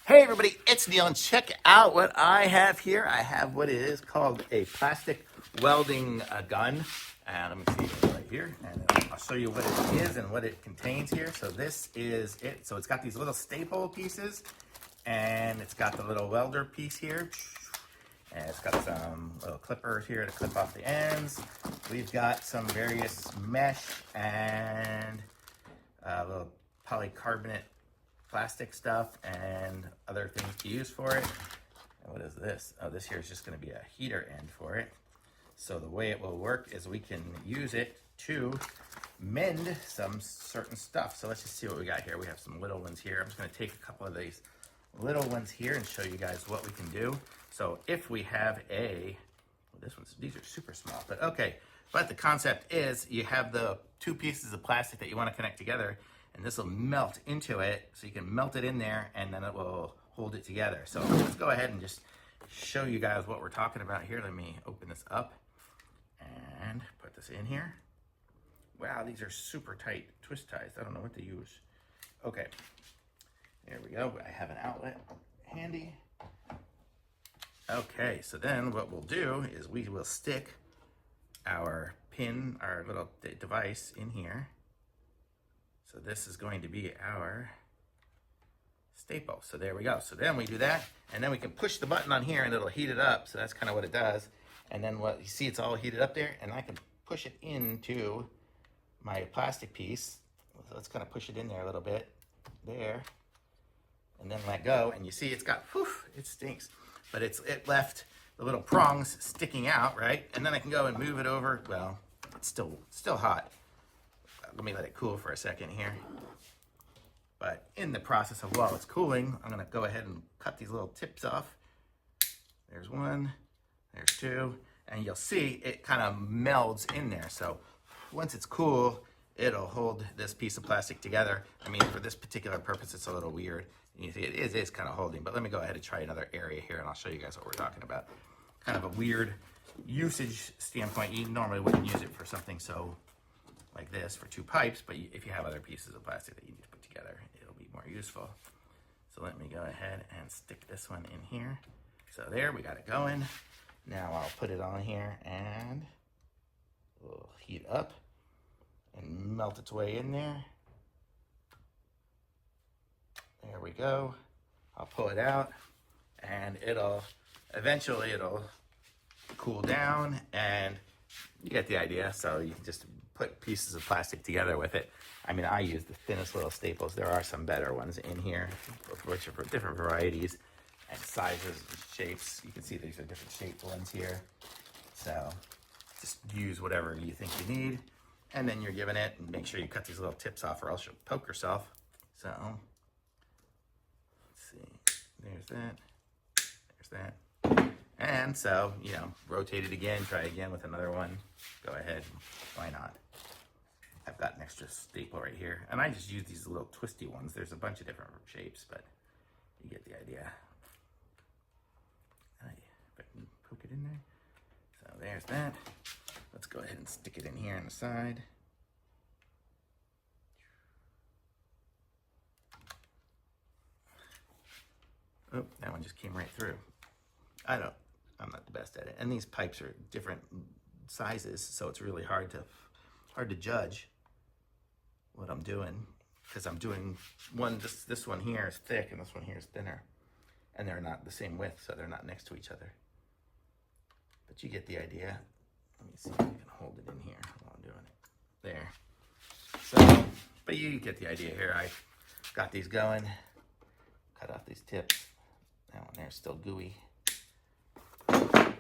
Hey everybody, it's Neil, and check out what I have here. I have what is called a plastic welding gun. And let me see it right here, and I'll show you what it is and what it contains here. So this is it. So it's got these little staple pieces, and it's got the little welder piece here. And it's got some little clippers here to clip off the ends. We've got some various mesh and little polycarbonate plastic stuff and other things to use for it. And what is this? Oh, this here is just going to be a heater end for it. So the way it will work is we can use it to mend some certain stuff. So let's just see what we got here. We have some little ones here. I'm just going to take a couple of these little ones here and show you guys what we can do. So if we have these are super small, but okay. But the concept is you have the two pieces of plastic that you want to connect together, and this will melt into it, so you can melt it in there and then it will hold it together. So let's go ahead and just show you guys what we're talking about here. Let me open this up and put this in here. Wow, these are super tight twist ties. I don't know what to use. Okay, there we go. I have an outlet handy. Okay, so then what we'll do is we will stick our pin, our little device in here. So this is going to be our staple. So there we go. So then we do that, and then we can push the button on here and it'll heat it up. So that's kind of what it does. And then what you see, it's all heated up there, and I can push it into my plastic piece. So let's kind of push it in there a little bit there, and then let go. And you see it's got, whew, it stinks, but it left the little prongs sticking out, right? And then I can go and move it over. Well, it's still hot. Let me let it cool for a second here. But in the process of while it's cooling, I'm gonna go ahead and cut these little tips off. There's one, there's two, and you'll see it kind of melds in there. So once it's cool, it'll hold this piece of plastic together. I mean, for this particular purpose, it's a little weird. You see, it is kind of holding, but let me go ahead and try another area here, and I'll show you guys what we're talking about. Kind of a weird usage standpoint. You normally wouldn't use it for something so like this for two pipes, but if you have other pieces of plastic that you need to put together, it'll be more useful. So let me go ahead and stick this one in here. So there, we got it going. Now I'll put it on here and we'll heat up and melt its way in there. There we go. I'll pull it out, and eventually it'll cool down, and you get the idea. So you can just put pieces of plastic together with it. I mean, I use the thinnest little staples. There are some better ones in here, which are for different varieties and sizes and shapes. You can see these are different shaped ones here. So just use whatever you think you need, and then you're giving it, and make sure you cut these little tips off or else you'll poke yourself. So let's see, there's that. And so, you know, rotate it again, try again with another one. Go ahead, why not? I've got an extra staple right here, and I just use these little twisty ones. There's a bunch of different shapes, but you get the idea. If I can poke it in there. So there's that. Let's go ahead and stick it in here on the side. Oh, that one just came right through. I'm not the best at it. And these pipes are different sizes, so it's really hard to judge what I'm doing, because I'm doing this one here is thick and this one here is thinner, and they're not the same width, so they're not next to each other. But you get the idea. Let me see if I can hold it in here while I'm doing it. There. So, but you get the idea here. I got these going. Cut off these tips. That one there's still gooey,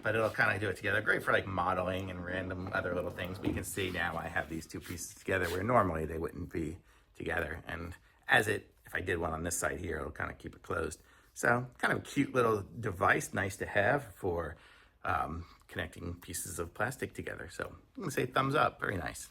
but it'll kind of do it together. Great for like modeling and random other little things. But you can see now I have these two pieces together where normally they wouldn't be together. And if I did one on this side here, it'll kind of keep it closed. So kind of a cute little device, nice to have for connecting pieces of plastic together. So I'm gonna say thumbs up, very nice.